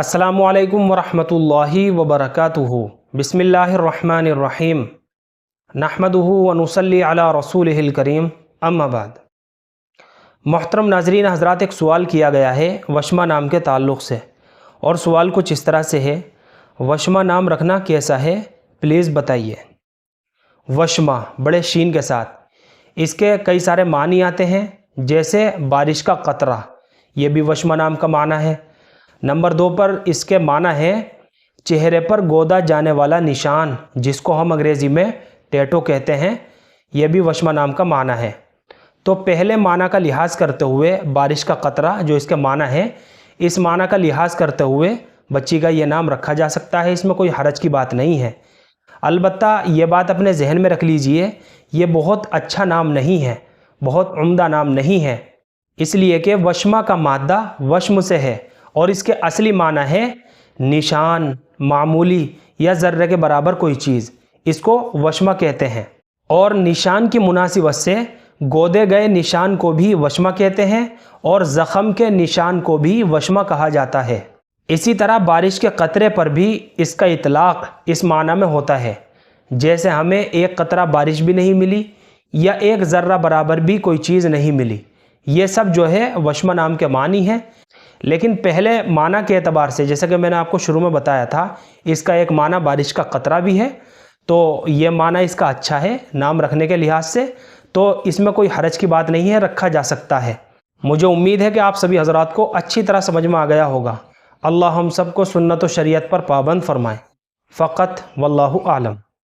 अस्सलामुअलैकुम वरहमतुल्लाहि वबरकातुहू। बिस्मिल्लाहिर्रहमानिर्रहीम। नहमदुहू व नुसल्ली अला रसूलिहिल करीम, अम्मा बाद। मोहतरम नाज़रीन हज़रात, एक सवाल किया गया है वशमा नाम के ताल्लुक़ से, और सवाल कुछ इस तरह से है, वशमा नाम रखना कैसा है, प्लीज़ बताइए। वशमा बड़े शीन के साथ, इसके कई सारे मानी आते हैं, जैसे बारिश का कतरा, ये भी वशमा नाम का माना है। नंबर 2 पर इसके माना है चेहरे पर गोदा जाने वाला निशान, जिसको हम अंग्रेज़ी में टैटू कहते हैं, यह भी वशमा नाम का माना है। तो पहले माना का लिहाज करते हुए बारिश का कतरा जो इसके माना है, इस माना का लिहाज करते हुए बच्ची का ये नाम रखा जा सकता है, इसमें कोई हरज की बात नहीं है। अलबत्ता ये बात अपने जहन में रख लीजिए, ये बहुत अच्छा नाम नहीं है, बहुत उम्दा नाम नहीं है, इसलिए कि वशमा का मादा वशम से है और इसके असली माना है निशान, मामूली या ज़र्रे के बराबर कोई चीज़, इसको वशमा कहते हैं। और निशान की मुनासिबत से गोदे गए निशान को भी वशमा कहते हैं और ज़ख़म के निशान को भी वशमा कहा जाता है। इसी तरह बारिश के कतरे पर भी इसका इतलाक़ इस माना में होता है, जैसे हमें एक कतरा बारिश भी नहीं मिली या एक ज़र्रा बराबर भी कोई चीज़ नहीं मिली, ये सब जो है वशमा नाम के मानी हैं। लेकिन पहले माना के एतबार से, जैसे कि मैंने आपको शुरू में बताया था, इसका एक माना बारिश का कतरा भी है, तो ये माना इसका अच्छा है नाम रखने के लिहाज से, तो इसमें कोई हरज की बात नहीं है, रखा जा सकता है। मुझे उम्मीद है कि आप सभी हजरात को अच्छी तरह समझ में आ गया होगा। अल्लाह हम सबको सुन्नत व शरीयत पर पाबंद फरमाए। फ़क़त वल्लाहु आलम।